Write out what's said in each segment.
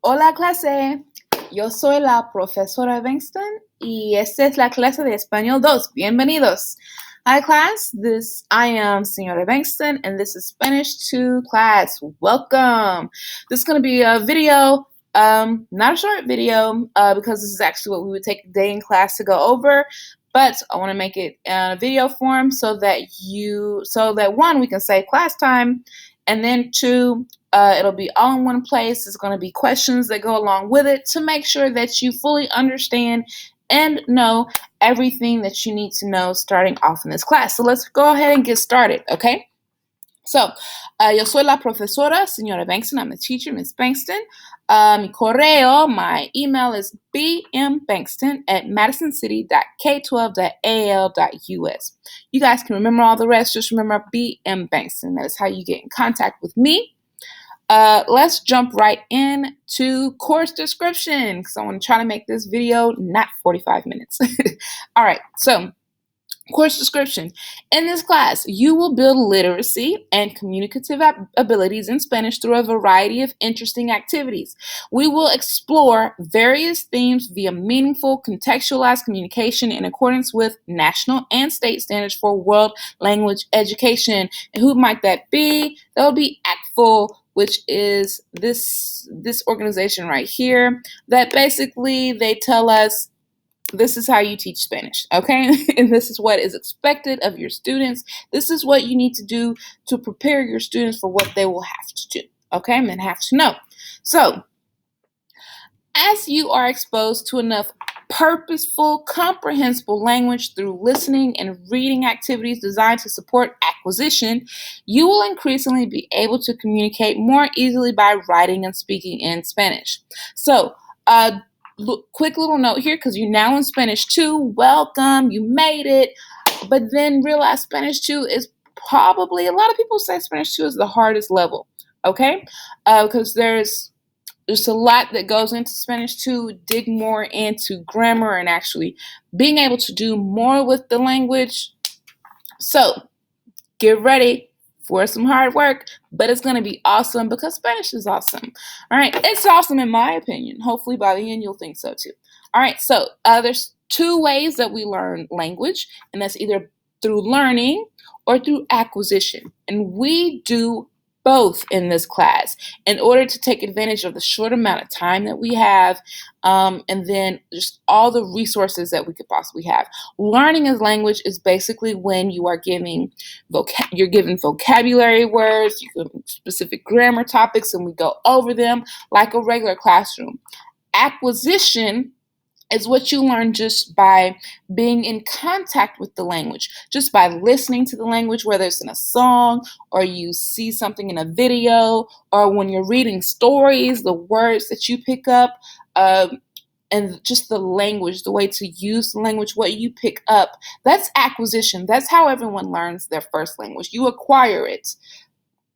Hola clase, yo soy la profesora Benston y esta es la clase de Español 2. Bienvenidos. Hi class, I am Señora Benston and this is Spanish 2 class. Welcome. This is going to be a video, not a short video because this is actually what we would take a day in class to go over, but I want to make it in a video form so that one, we can save class time, and then two, it'll be all in one place. There's going to be questions that go along with it to make sure that you fully understand and know everything that you need to know starting off in this class. So let's go ahead and get started, okay? So, yo soy la profesora, Señora Bankston. I'm the teacher, Miss Bankston. Mi correo, my email is bmbankston@madisoncity.k12.al.us. You guys can remember all the rest. Just remember BM Bankston. That is how you get in contact with me. Let's jump right into course description because I want to try to make this video not 45 minutes. All right, so course description. In this class, you will build literacy and communicative abilities in Spanish through a variety of interesting activities. We will explore various themes via meaningful, contextualized communication in accordance with national and state standards for world language education. And who might that be? That would be ACTFL, which is this organization right here that basically they tell us this is how you teach Spanish, okay? And this is what is expected of your students. This is what you need to do to prepare your students for what they will have to do, okay? And have to know. So, as you are exposed to enough purposeful, comprehensible language through listening and reading activities designed to support acquisition, you will increasingly be able to communicate more easily by writing and speaking in Spanish. So, quick little note here, because you're now in Spanish 2. Welcome, you made it. But then realize Spanish 2 is probably, a lot of people say Spanish 2 is the hardest level, okay? Because there's a lot that goes into Spanish 2, dig more into grammar and actually being able to do more with the language. So get ready for some hard work, but it's going to be awesome because Spanish is awesome. All right, it's awesome in my opinion. Hopefully by the end you'll think so too. All right, so there's two ways that we learn language, and that's either through learning or through acquisition. And we do both in this class in order to take advantage of the short amount of time that we have, and then just all the resources that we could possibly have. Learning as language is basically when you are given vocabulary words, you give specific grammar topics, and we go over them like a regular classroom. Acquisition is what you learn just by being in contact with the language, just by listening to the language, whether it's in a song or you see something in a video, or when you're reading stories, the words that you pick up, and just the language, the way to use the language, what you pick up. That's acquisition. That's how everyone learns their first language. You acquire it,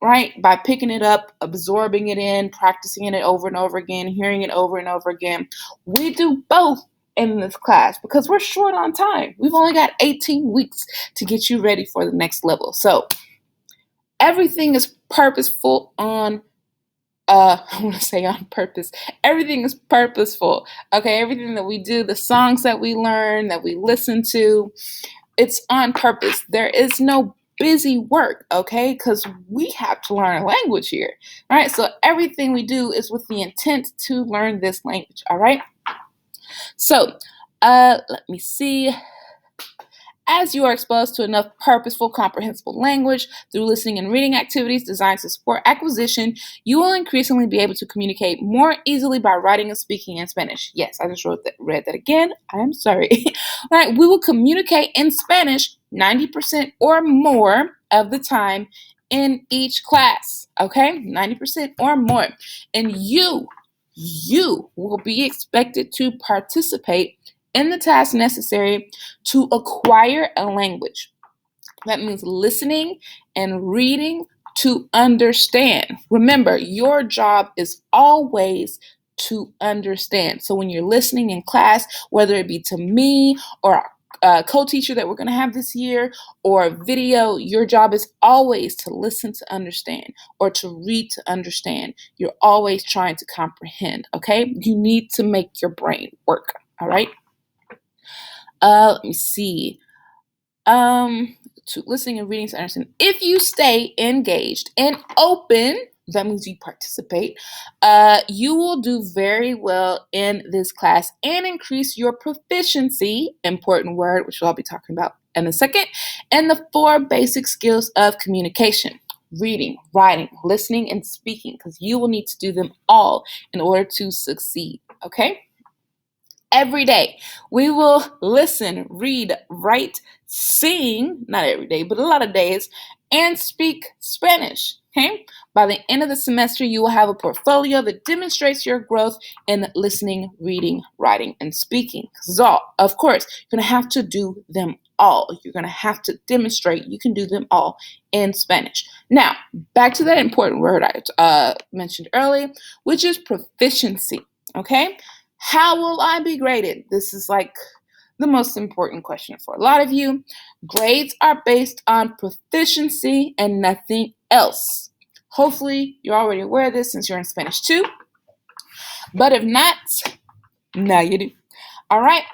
right? By picking it up, absorbing it in, practicing it over and over again, hearing it over and over again. We do both in this class because we're short on time. We've only got 18 weeks to get you ready for the next level. So everything is purposeful on purpose. Everything is purposeful. Okay, everything that we do, the songs that we learn, that we listen to, it's on purpose. There is no busy work, okay? Because we have to learn a language here, right? So everything we do is with the intent to learn this language, all right? So let me see. As you are exposed to enough purposeful, comprehensible language through listening and reading activities designed to support acquisition, you will increasingly be able to communicate more easily by writing and speaking in Spanish. Yes, I just read that again. I am sorry. All right, we will communicate in Spanish 90% or more of the time in each class, okay? 90% or more. And you will be expected to participate in the tasks necessary to acquire a language. That means listening and reading to understand. Remember, your job is always to understand. So when you're listening in class, whether it be to me or co-teacher that we're going to have this year or a video, your job is always to listen to understand or to read to understand. You're always trying to comprehend, okay? You need to make your brain work, all right? Let me see. To listening and reading to understand. If you stay engaged and open, that means you participate, you will do very well in this class and increase your proficiency, important word, which I'll be talking about in a second, and the 4 basic skills of communication: reading, writing, listening, and speaking, because you will need to do them all in order to succeed, okay? Every day, we will listen, read, write, sing, not every day, but a lot of days, and speak Spanish. Okay? By the end of the semester, you will have a portfolio that demonstrates your growth in listening, reading, writing, and speaking. So, of course, you're going to have to do them all. You're going to have to demonstrate you can do them all in Spanish. Now, back to that important word I mentioned earlier, which is proficiency. Okay? How will I be graded? This is like the most important question for a lot of you. Grades are based on proficiency and nothing else. Hopefully, you're already aware of this since you're in Spanish 2. But if not, now you do. All right?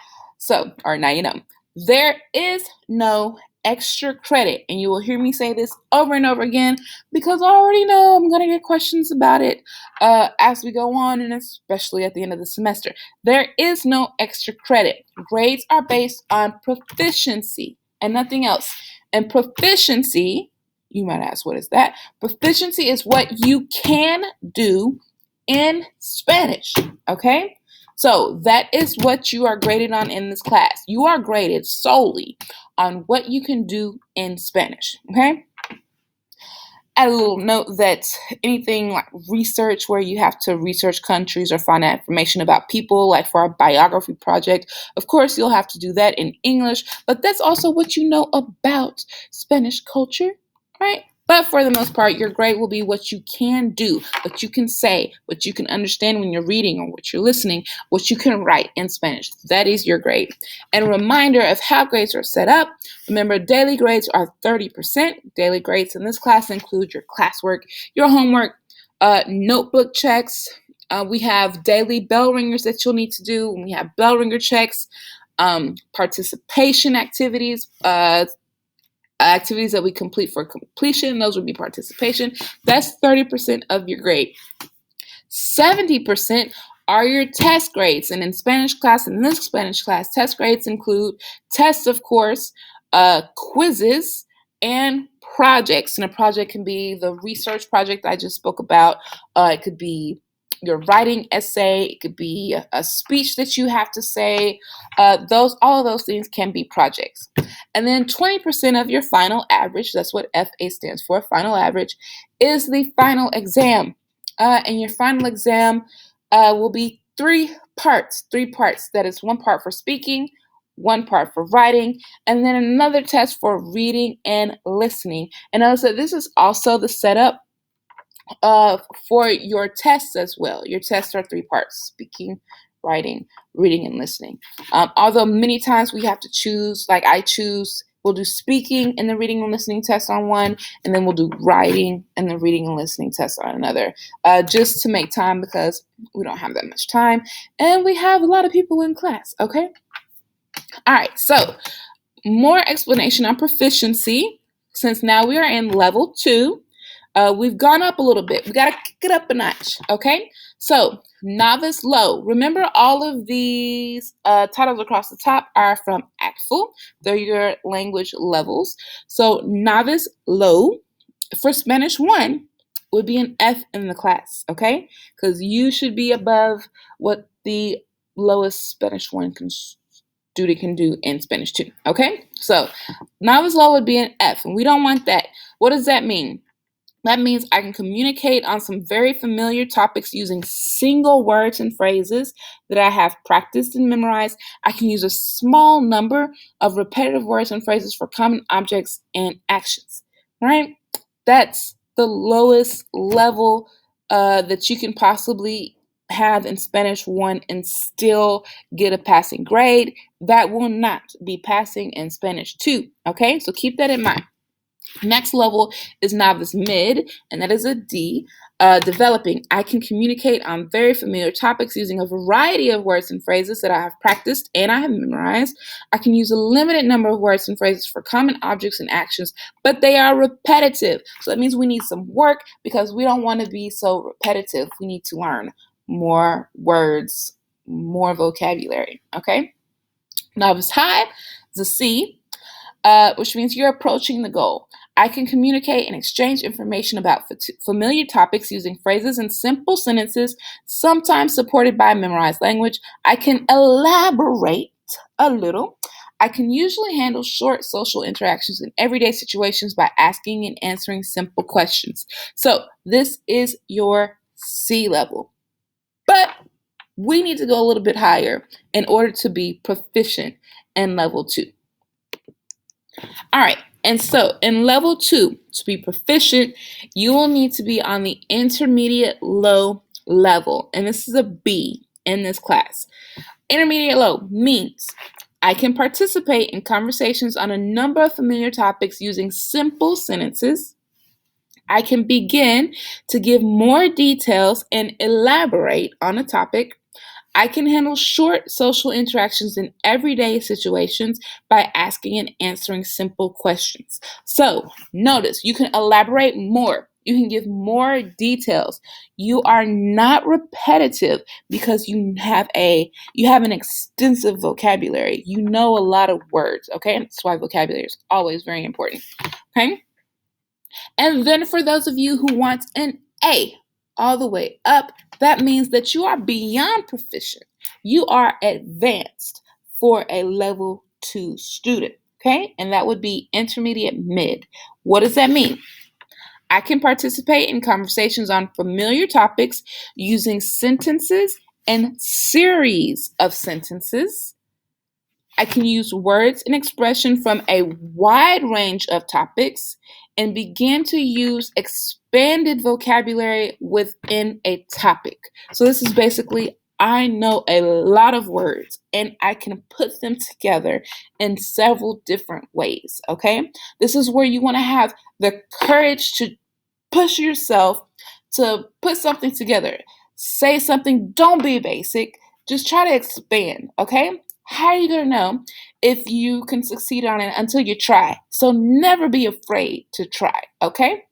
Or now you know. There is no extra credit. And you will hear me say this over and over again because I already know I'm going to get questions about it as we go on, and especially at the end of the semester. There is no extra credit. Grades are based on proficiency and nothing else. And proficiency, you might ask, what is that? Proficiency is what you can do in Spanish, okay? So that is what you are graded on in this class. You are graded solely on what you can do in Spanish, okay? Add a little note that anything like research where you have to research countries or find out information about people, like for our biography project, of course you'll have to do that in English, but that's also what you know about Spanish culture, right? But for the most part, your grade will be what you can do, what you can say, what you can understand when you're reading or what you're listening, what you can write in Spanish. That is your grade. And a reminder of how grades are set up. Remember, daily grades are 30%. Daily grades in this class include your classwork, your homework, notebook checks. We have daily bell ringers that you'll need to do. We have bell ringer checks, participation activities, activities that we complete for completion. Those would be participation. That's 30% of your grade. 70% are your test grades. And in Spanish class, in this Spanish class, test grades include tests, of course, quizzes, and projects. And a project can be the research project I just spoke about. It could be your writing essay. It could be a speech that you have to say. All of those things can be projects. And then 20% of your final average, that's what FA stands for, final average, is the final exam. And your final exam will be 3 parts. 3 parts. That is 1 part for speaking, 1 part for writing, and then another test for reading and listening. And also, this is also the setup for your tests as well. Your tests are 3 parts: speaking, writing, reading, and listening. Although many times we have to choose, like I choose, we'll do speaking and the reading and listening test on one, and then we'll do writing and the reading and listening test on another, just to make time because we don't have that much time and we have a lot of people in class, okay? All right, so more explanation on proficiency. Since now we are in level 2, we've gone up a little bit. We got to kick it up a notch, okay? So, novice low. Remember, all of these titles across the top are from ACTFL. They're your language levels. So, novice low for Spanish 1 would be an F in the class, okay? Because you should be above what the lowest Spanish 1 student can do in Spanish 2, okay? So, novice low would be an F, and we don't want that. What does that mean? That means I can communicate on some very familiar topics using single words and phrases that I have practiced and memorized. I can use a small number of repetitive words and phrases for common objects and actions, right? That's the lowest level that you can possibly have in Spanish 1 and still get a passing grade. That will not be passing in Spanish 2. Okay, so keep that in mind. Next level is novice mid, and that is a D. Developing. I can communicate on very familiar topics using a variety of words and phrases that I have practiced and I have memorized. I can use a limited number of words and phrases for common objects and actions, but they are repetitive. So that means we need some work because we don't want to be so repetitive. We need to learn more words, more vocabulary. Okay? Novice high is a C. Which means you're approaching the goal. I can communicate and exchange information about familiar topics using phrases and simple sentences, sometimes supported by memorized language. I can elaborate a little. I can usually handle short social interactions in everyday situations by asking and answering simple questions. So this is your C level. But we need to go a little bit higher in order to be proficient in level 2. All right, and so in level 2, to be proficient, you will need to be on the intermediate low level, and this is a B in this class. Intermediate low means I can participate in conversations on a number of familiar topics using simple sentences. I can begin to give more details and elaborate on a topic. I can handle short social interactions in everyday situations by asking and answering simple questions. So, notice you can elaborate more. You can give more details. You are not repetitive because you have an extensive vocabulary. You know a lot of words, okay? That's why vocabulary is always very important. Okay? And then for those of you who want an A all the way up, that means that you are beyond proficient. You are advanced for a level 2 student, okay? And that would be intermediate mid. What does that mean? I can participate in conversations on familiar topics using sentences and series of sentences. I can use words and expression from a wide range of topics and begin to use expanded vocabulary within a topic. So this is basically, I know a lot of words and I can put them together in several different ways, okay? This is where you want to have the courage to push yourself to put something together. Say something, don't be basic, just try to expand, okay? How are you going to know if you can succeed on it until you try? So never be afraid to try, okay?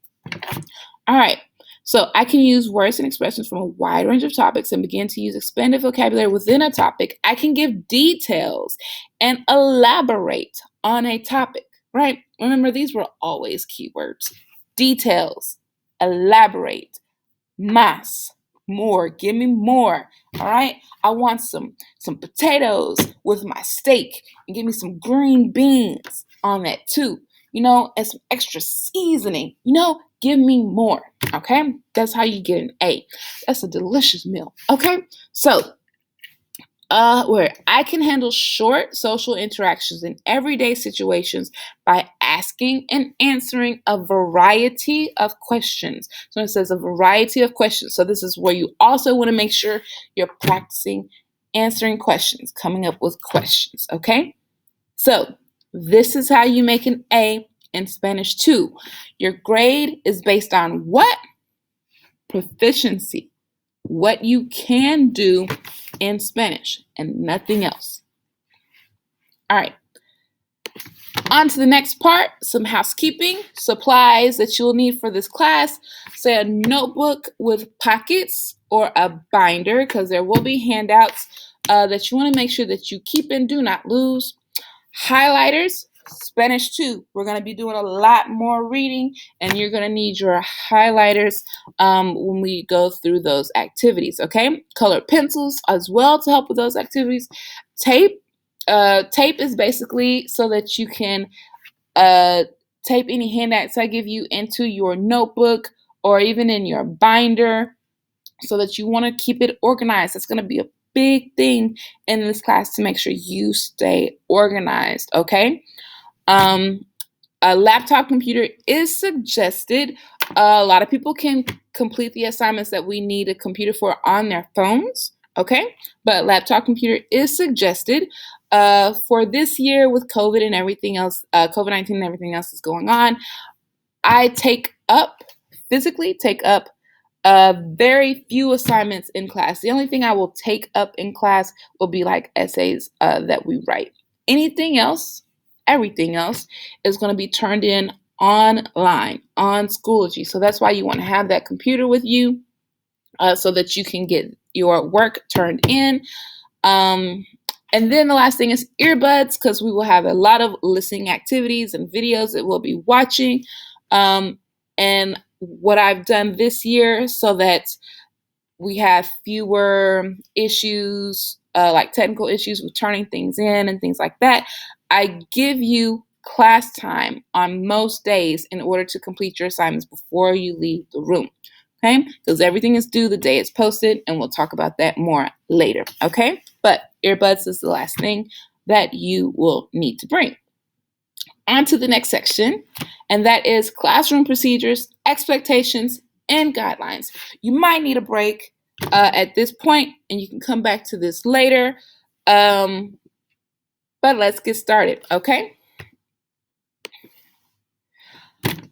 All right. So I can use words and expressions from a wide range of topics and begin to use expanded vocabulary within a topic. I can give details and elaborate on a topic, right? Remember, these were always keywords. Details, elaborate, más, more, give me more. All right, I want some potatoes with my steak and give me some green beans on that too, and some extra seasoning, give me more. Okay, that's how you get an A. That's a delicious meal. Okay, so where I can handle short social interactions in everyday situations by asking and answering a variety of questions. So it says a variety of questions. So this is where you also want to make sure you're practicing answering questions, coming up with questions, okay? So this is how you make an A in Spanish 2. Your grade is based on what? Proficiency. What you can do in Spanish and nothing else. All right. On to the next part, some housekeeping. Supplies that you'll need for this class. Say a notebook with pockets or a binder, because there will be handouts that you want to make sure that you keep and do not lose. Highlighters, Spanish 2. We're going to be doing a lot more reading, and you're going to need your highlighters when we go through those activities, okay? Colored pencils as well to help with those activities. Tape. Tape is basically so that you can tape any handouts I give you into your notebook or even in your binder so that you want to keep it organized. That's going to be a big thing in this class to make sure you stay organized, okay? A laptop computer is suggested A lot of people can complete the assignments that we need a computer for on their phones, okay? But laptop computer is suggested. For this year with COVID and everything else, COVID-19 and everything else is going on, I physically take up very few assignments in class. The only thing I will take up in class will be like essays that we write. Anything else, everything else is going to be turned in online on Schoology. So that's why you want to have that computer with you so that you can get your work turned in. And then the last thing is earbuds, because we will have a lot of listening activities and videos that we'll be watching. And what I've done this year so that we have fewer issues, like technical issues with turning things in and things like that, I give you class time on most days in order to complete your assignments before you leave the room. Okay, because everything is due the day it's posted, and we'll talk about that more later. Okay, but earbuds is the last thing that you will need to bring. On to the next section, and that is classroom procedures, expectations, and guidelines. You might need a break at this point, and you can come back to this later. But let's get started, okay?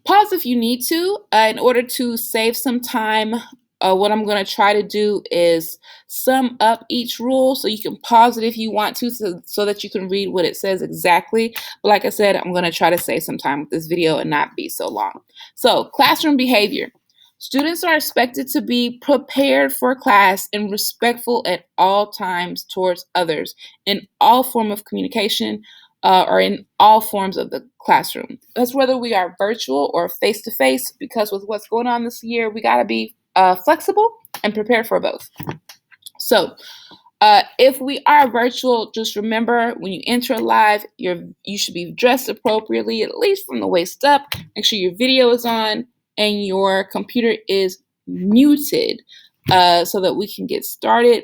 Pause if you need to. In order to save some time, what I'm going to try to do is sum up each rule, so you can pause it if you want to, so that you can read what it says exactly. But like I said, I'm going to try to save some time with this video and not be so long. So, classroom behavior. Students are expected to be prepared for class and respectful at all times towards others in all form of communication, or in all forms of the classroom. That's whether we are virtual or face-to-face, because with what's going on this year, we got to be flexible and prepared for both. So if we are virtual, just remember when you enter live, you should be dressed appropriately, at least from the waist up. Make sure your video is on and your computer is muted so that we can get started.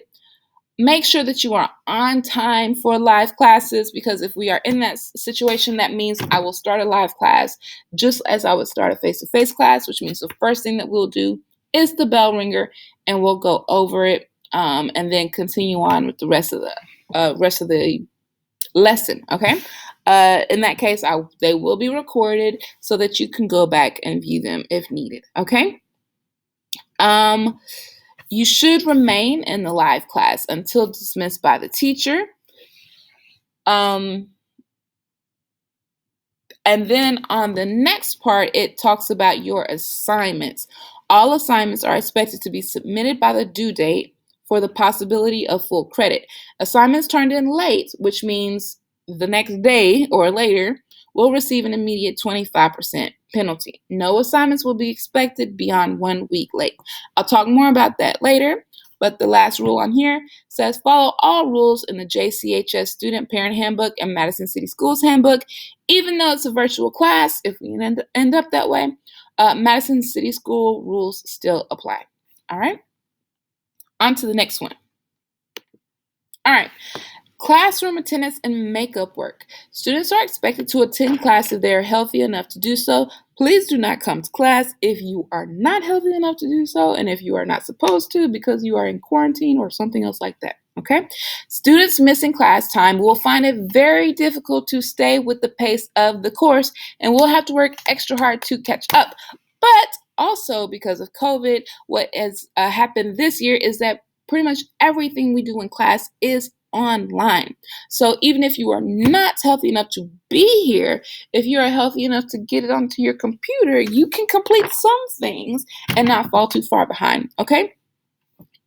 Make sure that you are on time for live classes, because if we are in that situation, that means I will start a live class just as I would start a face-to-face class, which means the first thing that we'll do is the bell ringer, and we'll go over it and then continue on with the rest of the lesson. Okay. In that case, they will be recorded so that you can go back and view them if needed. Okay. You should remain in the live class until dismissed by the teacher. And then on the next part, it talks about your assignments. All assignments are expected to be submitted by the due date for the possibility of full credit. Assignments turned in late, which means the next day or later, will receive an immediate 25% penalty. No assignments will be expected beyond 1 week late. I'll talk more about that later, but the last rule on here says follow all rules in the JCHS Student Parent Handbook and Madison City Schools Handbook. Even though it's a virtual class, if we end up that way, Madison City School rules still apply. All right, on to the next one. All right. Classroom attendance and makeup work. Students are expected to attend class if they are healthy enough to do so. Please do not come to class if you are not healthy enough to do so, and if you are not supposed to because you are in quarantine or something else like that. Okay? Students missing class time will find it very difficult to stay with the pace of the course and will have to work extra hard to catch up. But also, because of COVID, what has happened this year is that pretty much everything we do in class is online. So even if you are not healthy enough to be here, if you are healthy enough to get it onto your computer, you can complete some things and not fall too far behind, okay?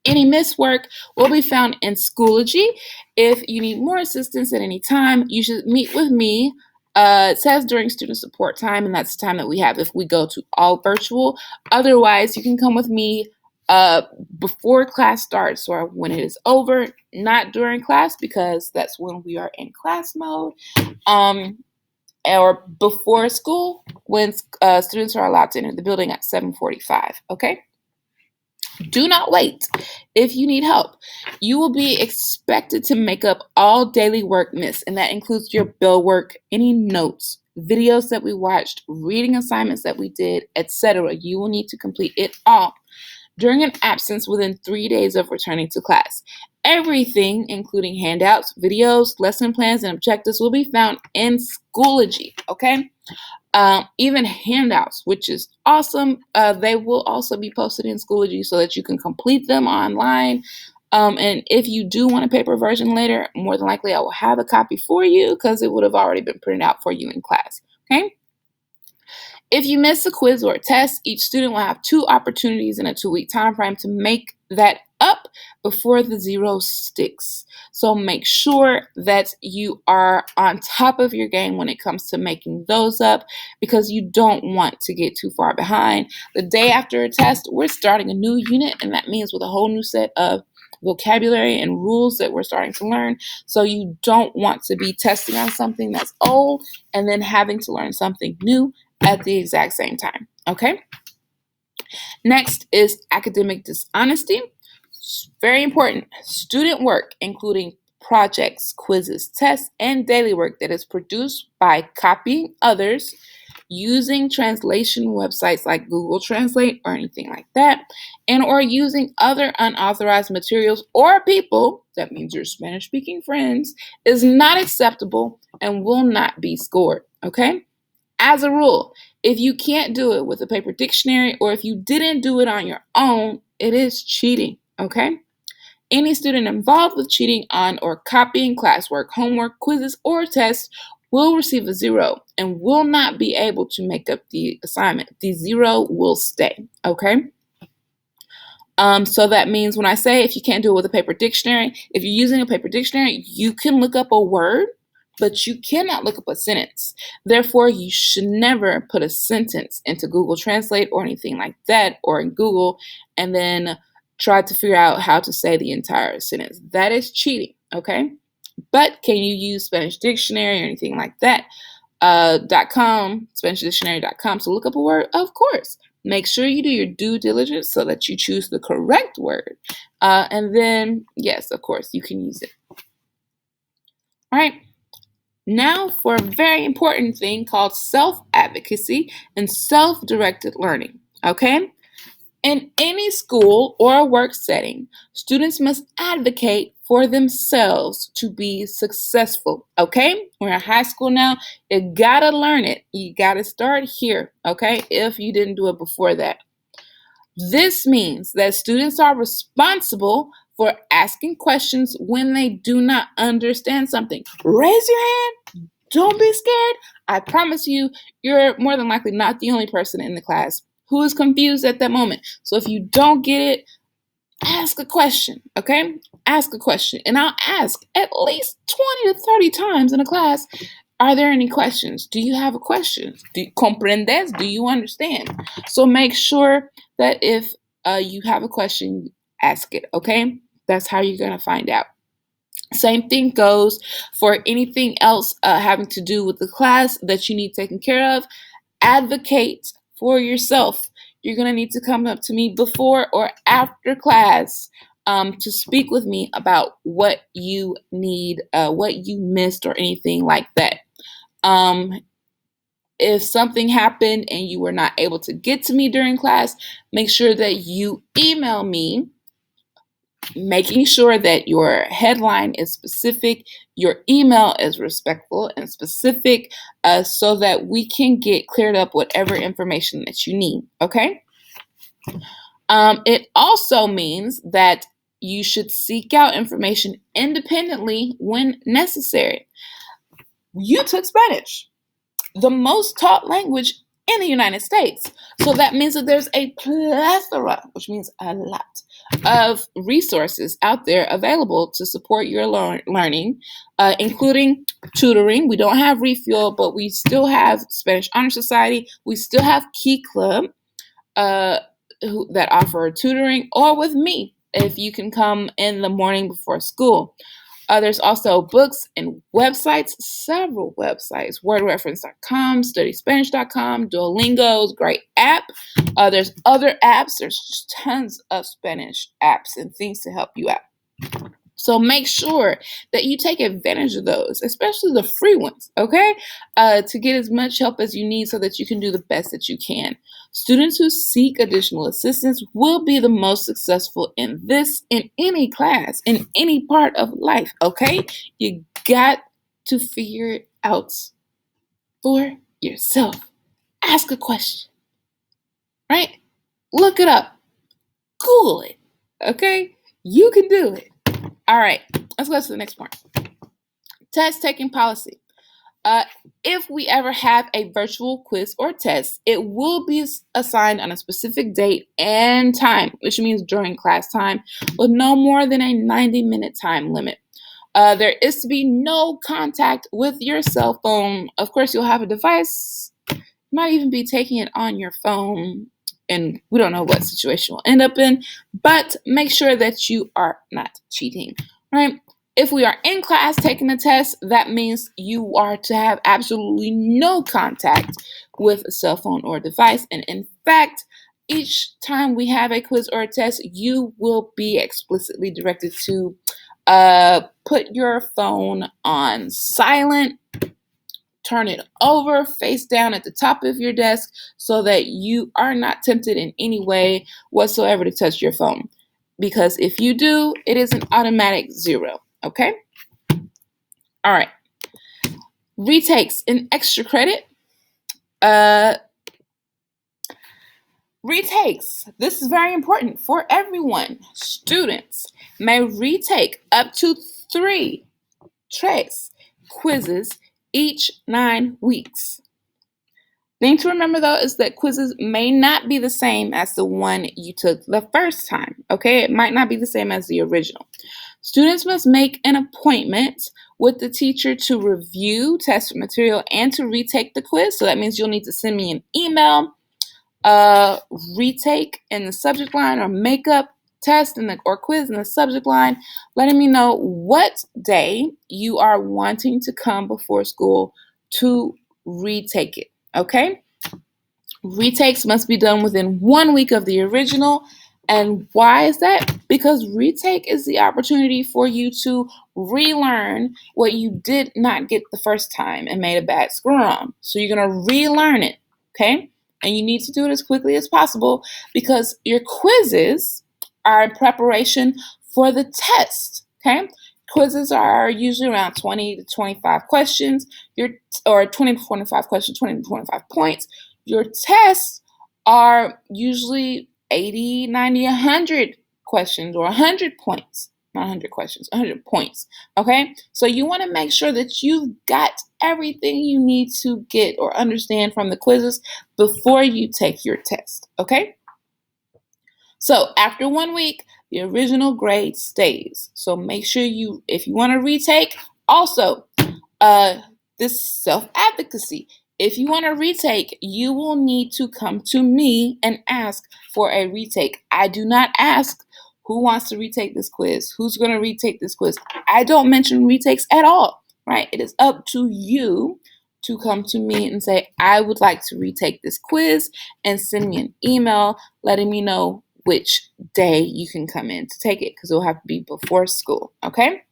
Any missed work will be found in Schoology. If you need more assistance at any time, you should meet with me. It says during student support time, and that's the time that we have if we go to all virtual. Otherwise, you can come with me before class starts or when it is over, not during class, because that's when we are in class mode, or before school when students are allowed to enter the building at 7:45. Okay. Do not wait if you need help. You will be expected to make up all daily work missed, and that includes your bell work, any notes, videos that we watched, reading assignments that we did, etc. You will need to complete it all during an absence within 3 days of returning to class. Everything, including handouts, videos, lesson plans, and objectives, will be found in Schoology, okay? Even handouts, which is awesome. They will also be posted in Schoology so that you can complete them online. And if you do want a paper version later, more than likely I will have a copy for you because it would have already been printed out for you in class, okay? If you miss a quiz or a test, each student will have 2 opportunities in a 2-week time frame to make that up before the zero sticks. So make sure that you are on top of your game when it comes to making those up because you don't want to get too far behind. The day after a test, we're starting a new unit, and that means with a whole new set of vocabulary and rules that we're starting to learn. So you don't want to be testing on something that's old and then having to learn something new at the exact same time, okay? Next is academic dishonesty. Very important. Student work, including projects, quizzes, tests, and daily work that is produced by copying others, using translation websites like Google Translate or anything like that, and or using other unauthorized materials or people, that means your Spanish-speaking friends, is not acceptable and will not be scored, okay? As a rule, if you can't do it with a paper dictionary or if you didn't do it on your own, it is cheating, okay? Any student involved with cheating on or copying classwork, homework, quizzes, or tests will receive a 0 and will not be able to make up the assignment. The 0 will stay, okay? So that means when I say if you can't do it with a paper dictionary, if you're using a paper dictionary, you can look up a word, but you cannot look up a sentence. Therefore, you should never put a sentence into Google Translate or anything like that, or in Google, and then try to figure out how to say the entire sentence. That is cheating, okay? But can you use Spanish Dictionary or anything like that? .com, SpanishDictionary.com. So look up a word, of course. Make sure you do your due diligence so that you choose the correct word. And then, yes, of course, you can use it. All right. Now for a very important thing called self-advocacy and self-directed learning, okay? In any school or work setting, students must advocate for themselves to be successful, okay? We're in high school now. You gotta learn it. You gotta start here, okay? If you didn't do it before that. This means that students are responsible for asking questions when they do not understand something. Raise your hand. Don't be scared. I promise you, you're more than likely not the only person in the class who is confused at that moment. So if you don't get it, ask a question, okay? Ask a question. And I'll ask at least 20 to 30 times in a class, are there any questions? Do you have a question? ¿Comprendes? Do you understand? So make sure that if you have a question, ask it, okay? That's how you're going to find out. Same thing goes for anything else having to do with the class that you need taken care of. Advocate for yourself. You're going to need to come up to me before or after class to speak with me about what you need, what you missed, or anything like that. If something happened and you were not able to get to me during class, make sure that you email me, making sure that your headline is specific, your email is respectful and specific, so that we can get cleared up whatever information that you need, okay? It also means that you should seek out information independently when necessary. You took Spanish, the most taught language in the United States. So that means that there's a plethora, which means a lot, of resources out there available to support your learning, including tutoring. We don't have Refuel, but we still have Spanish Honor Society. We still have Key Club that offer tutoring, or with me if you can come in the morning before school. There's also books and websites, several websites, wordreference.com, studyspanish.com, Duolingo's great app. There's other apps. There's just tons of Spanish apps and things to help you out. So make sure that you take advantage of those, especially the free ones, okay? To get as much help as you need so that you can do the best that you can. Students who seek additional assistance will be the most successful in any class, in any part of life, okay? You got to figure it out for yourself. Ask a question, right? Look it up. Google it, okay? You can do it. All right, let's go to the next point. Test taking policy. Uh, if we ever have a virtual quiz or test, it will be assigned on a specific date and time, which means during class time, with no more than a 90-minute time limit. There is to be no contact with your cell phone. Of course, you'll have a device. You might even be taking it on your phone, and we don't know what situation we'll end up in, but make sure that you are not cheating, right? If we are in class taking a test, that means you are to have absolutely no contact with a cell phone or device. And in fact, each time we have a quiz or a test, you will be explicitly directed to put your phone on silent, turn it over face down at the top of your desk so that you are not tempted in any way whatsoever to touch your phone. Because if you do, it is an automatic 0. Okay? All right. Retakes and extra credit. Retakes. This is very important for everyone. Students may retake up to 3 trace quizzes each 9 weeks. Thing to remember though is that quizzes may not be the same as the one you took the first time. Okay? It might not be the same as the original. Students must make an appointment with the teacher to review test material and to retake the quiz. So that means you'll need to send me an email, retake in the subject line, or makeup test or quiz in the subject line, letting me know what day you are wanting to come before school to retake it. Okay? Retakes must be done within 1 week of the original. And why is that? Because retake is the opportunity for you to relearn what you did not get the first time and made a bad score on. So you're going to relearn it, okay? And you need to do it as quickly as possible because your quizzes are in preparation for the test, okay? Quizzes are usually around 20 to 25 questions, or 20 to 25 questions, 20 to 25 points. Your tests are usually 80, 90, 100 questions or 100 points. Not 100 questions, 100 points. Okay? So you want to make sure that you've got everything you need to get or understand from the quizzes before you take your test. Okay? So after 1 week, the original grade stays. So make sure if you want to retake, also this self-advocacy. If you want to retake, you will need to come to me and ask for a retake. I do not ask who wants to retake this quiz, who's going to retake this quiz. I don't mention retakes at all, right? It is up to you to come to me and say, I would like to retake this quiz, and send me an email letting me know which day you can come in to take it, because it will have to be before school, okay?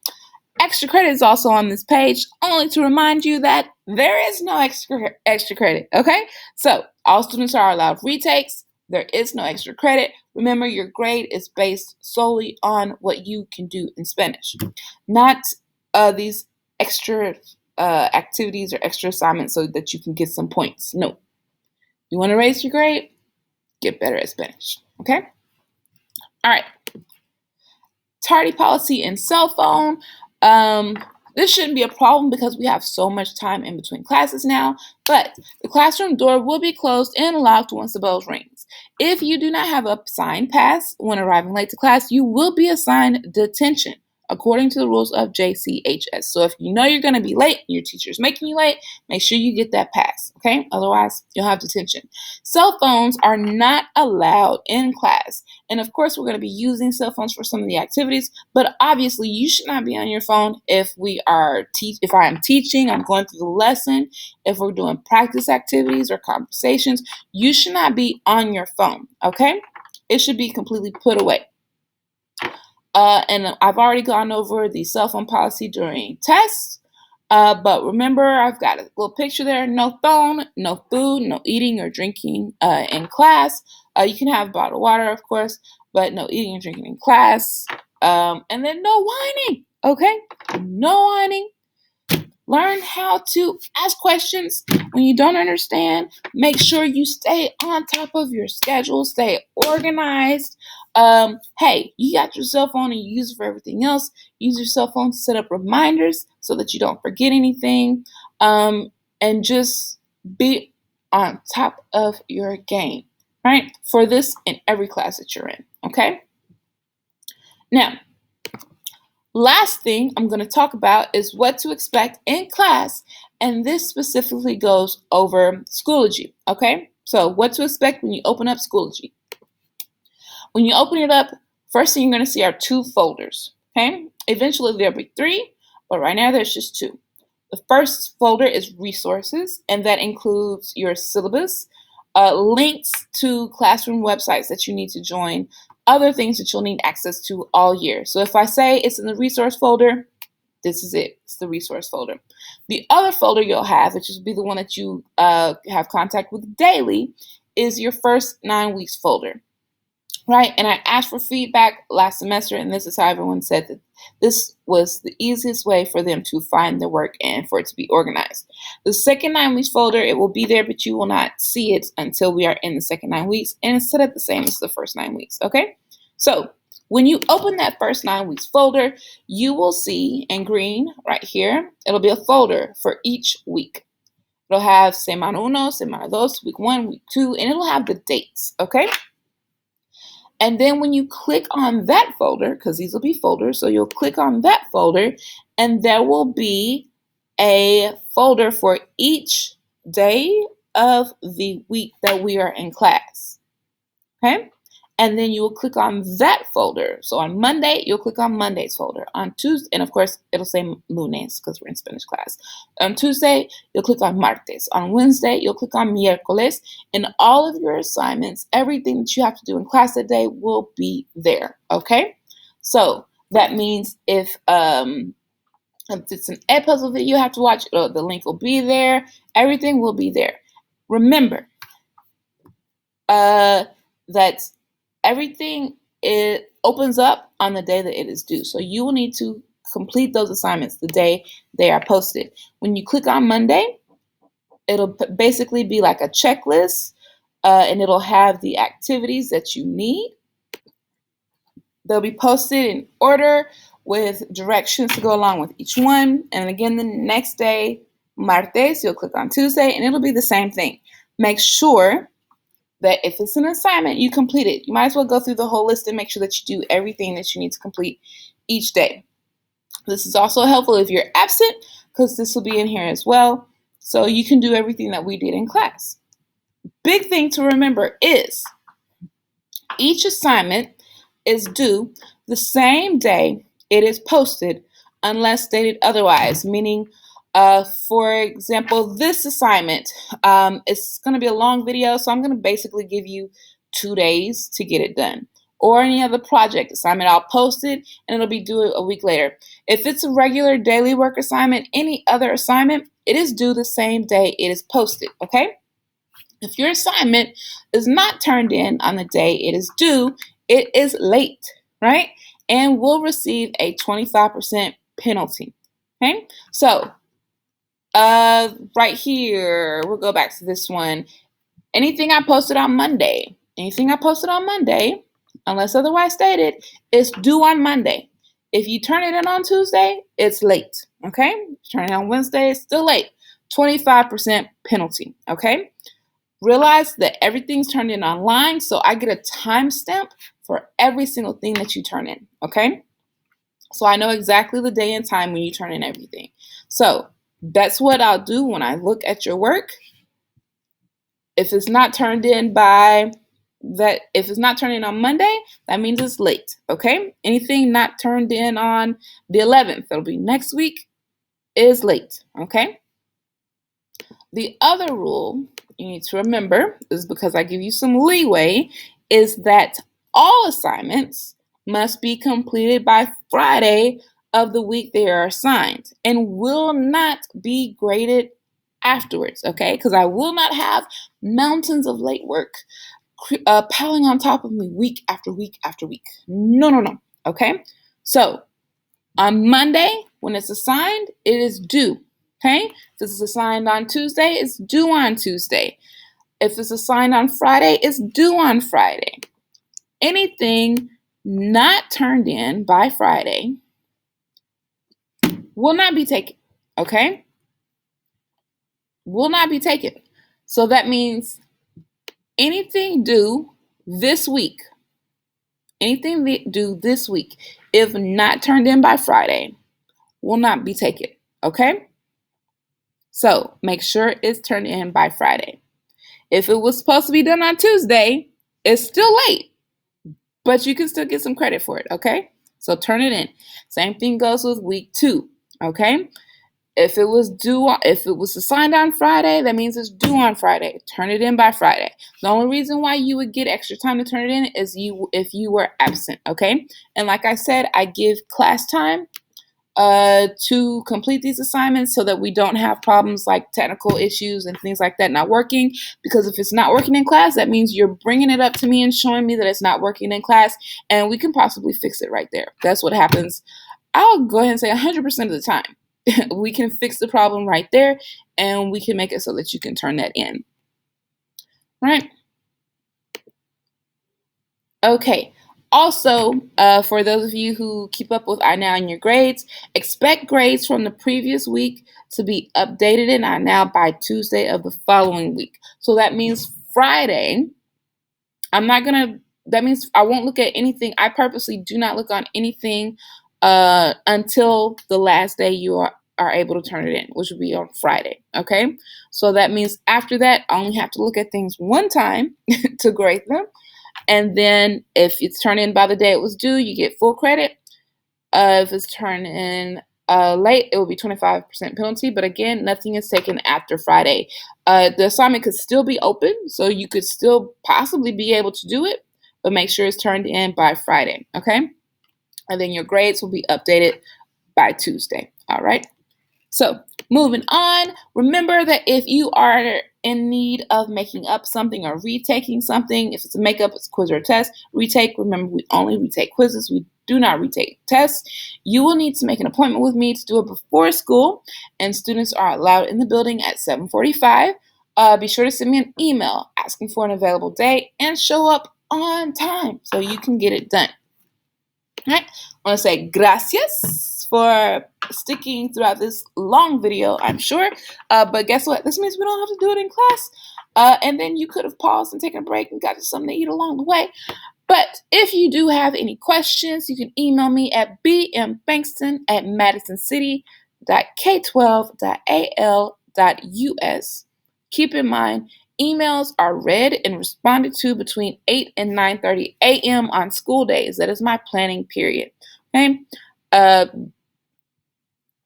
Extra credit is also on this page, only to remind you that there is no extra credit, okay? So all students are allowed retakes. There is no extra credit. Remember, your grade is based solely on what you can do in Spanish, not these extra activities or extra assignments so that you can get some points. No. You want to raise your grade? Get better at Spanish, okay? All right. Tardy policy and cell phone. This shouldn't be a problem because we have so much time in between classes now, but the classroom door will be closed and locked once the bell rings. If you do not have a sign pass when arriving late to class, you will be assigned detention according to the rules of JCHS. So if you know you're going to be late and your teacher's making you late, make sure you get that pass, okay? Otherwise, you'll have detention. Cell phones are not allowed in class. And of course, we're going to be using cell phones for some of the activities, but obviously you should not be on your phone if if I am teaching, I'm going through the lesson, if we're doing practice activities or conversations, you should not be on your phone, okay? It should be completely put away. And I've already gone over the cell phone policy during tests. But remember, I've got a little picture there. No phone, no food, no eating or drinking in class. You can have bottled water, of course, but no eating and drinking in class. And then no whining, okay? No whining. Learn how to ask questions when you don't understand. Make sure you stay on top of your schedule, stay organized. Hey, you got your cell phone and you use it for everything else. Use your cell phone to set up reminders so that you don't forget anything. And just be on top of your game, right? For this in every class that you're in, okay? Now, last thing I'm going to talk about is what to expect in class, and this specifically goes over Schoology, okay? So what to expect when you open up Schoology. When you open it up, first thing you're going to see are 2 folders, okay? Eventually there'll be 3, but right now there's just 2. The first folder is resources, and that includes your syllabus, links to classroom websites that you need to join, other things that you'll need access to all year. So if I say it's in the resource folder, this is it. It's the resource folder. The other folder you'll have, which will be the one that you have contact with daily, is your first 9 weeks folder. Right, and I asked for feedback last semester, and this is how everyone said that this was the easiest way for them to find their work and for it to be organized. The second 9 weeks folder, it will be there, but you will not see it until we are in the second 9 weeks, and it's set up the same as the first 9 weeks, okay? So when you open that first 9 weeks folder, you will see in green right here, it'll be a folder for each week. It'll have Semana 1, Semana 2, week 1, week 2, and it'll have the dates, okay? And then when you click on that folder, because these will be folders, so you'll click on that folder, and there will be a folder for each day of the week that we are in class, okay? And then you will click on that folder. So on Monday, you'll click on Monday's folder. On Tuesday, and of course, it'll say lunes because we're in Spanish class. On Tuesday, you'll click on martes. On Wednesday, you'll click on miércoles. And all of your assignments, everything that you have to do in class that day will be there, okay? So that means if it's an ed puzzle that you have to watch, the link will be there. Everything will be there. Remember that everything it opens up on the day that it is due. So you will need to complete those assignments the day they are posted. When you click on Monday, it'll basically be like a checklist, and it'll have the activities that you need. They'll be posted in order with directions to go along with each one. And again, the next day, martes, you'll click on Tuesday, and it'll be the same thing. Make sure that if it's an assignment, you complete it. You might as well go through the whole list and make sure that you do everything that you need to complete each day. This is also helpful if you're absent, because this will be in here as well. So you can do everything that we did in class. Big thing to remember is each assignment is due the same day it is posted unless stated otherwise, meaning for example, this assignment, it's going to be a long video, so I'm going to basically give you 2 days to get it done. Or any other project assignment, I'll post it and it'll be due a week later. If it's a regular daily work assignment, any other assignment, it is due the same day it is posted, okay? If your assignment is not turned in on the day it is due, it is late, right? And will receive a 25% penalty, okay? So, right here, we'll go back to this one. Anything I posted on Monday, unless otherwise stated, is due on Monday. If you turn it in on Tuesday, it's late, okay? Turn it on Wednesday, it's still late. 25% penalty, okay? Realize that everything's turned in online, so I get a timestamp for every single thing that you turn in, okay? So I know exactly the day and time when you turn in everything. So that's what I'll do when I look at your work. If it's not turned in on Monday, that means it's late, okay? Anything not turned in on the 11th, that'll be next week, is late, okay? The other rule you need to remember is, because I give you some leeway, is that all assignments must be completed by Friday of the week they are assigned and will not be graded afterwards, okay? Because I will not have mountains of late work piling on top of me week after week after week. No, okay? So on Monday, when it's assigned, it is due, okay? If it's assigned on Tuesday, it's due on Tuesday. If it's assigned on Friday, it's due on Friday. Anything not turned in by Friday will not be taken, okay? Will not be taken. So that means anything due this week, if not turned in by Friday, will not be taken, okay? So make sure it's turned in by Friday. If it was supposed to be done on Tuesday, it's still late, but you can still get some credit for it, okay? So turn it in. Same thing goes with week 2, okay? If it was assigned on Friday, that means it's due on Friday. Turn it in by Friday. The only reason why you would get extra time to turn it in is if you were absent, okay? And like I said, I give class time to complete these assignments so that we don't have problems like technical issues and things like that not working. Because if it's not working in class, that means you're bringing it up to me and showing me that it's not working in class, and we can possibly fix it right there. That's what happens. I'll go ahead and say 100% of the time. We can fix the problem right there, and we can make it so that you can turn that in. Right? Okay. Also, for those of you who keep up with iNow and your grades, expect grades from the previous week to be updated in iNow by Tuesday of the following week. So that means Friday, that means I won't look at anything. I purposely do not look on anything until the last day you are able to turn it in, which will be on Friday, okay? So that means after that, I only have to look at things one time to grade them. And then if it's turned in by the day it was due, you get full credit. If it's turned in late, it will be 25% penalty. But again, nothing is taken after Friday. The assignment could still be open, so you could still possibly be able to do it, but make sure it's turned in by Friday, okay? And then your grades will be updated by Tuesday, all right? So moving on, remember that if you are in need of making up something or retaking something, if it's a makeup, it's a quiz or a test, retake, remember we only retake quizzes, we do not retake tests. You will need to make an appointment with me to do it before school, and students are allowed in the building at 7:45. Be sure to send me an email asking for an available date and show up on time so you can get it done. All right, I want to say gracias for sticking throughout this long video, I'm sure. But guess what? This means we don't have to do it in class. And then you could have paused and taken a break and got you something to eat along the way. But if you do have any questions, you can email me at bmbankston@madisonCity.k12.al.us. Keep in mind, emails are read and responded to between 8 and 9:30 a.m. on school days. That is my planning period. Okay.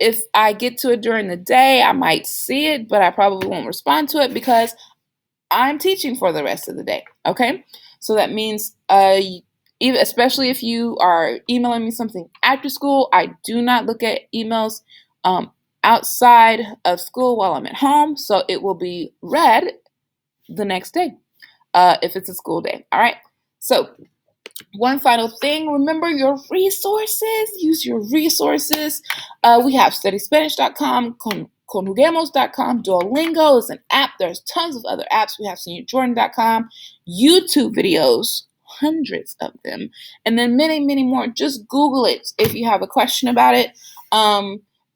If I get to it during the day, I might see it, but I probably won't respond to it because I'm teaching for the rest of the day. Okay. So that means, especially if you are emailing me something after school, I do not look at emails outside of school while I'm at home. So it will be read the next day if it's a school day. All right. So one final thing, remember your resources. Use your resources. We have studyspanish.com, conjuguemos.com, Duolingo is an app. There's tons of other apps. We have seniorjordan.com, YouTube videos, hundreds of them, and then many, many more. Just Google it if you have a question about it.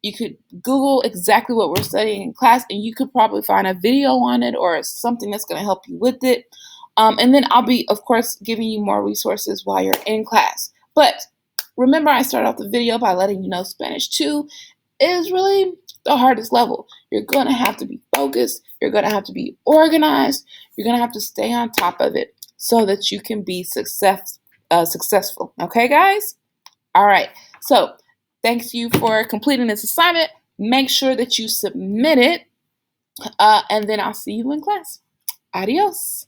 You could Google exactly what we're studying in class, and you could probably find a video on it or something that's going to help you with it. And then I'll be, of course, giving you more resources while you're in class. But remember, I started off the video by letting you know Spanish 2 is really the hardest level. You're going to have to be focused. You're going to have to be organized. You're going to have to stay on top of it so that you can be successful. Okay, guys? All right. So thanks you for completing this assignment. Make sure that you submit it, and then I'll see you in class. Adios.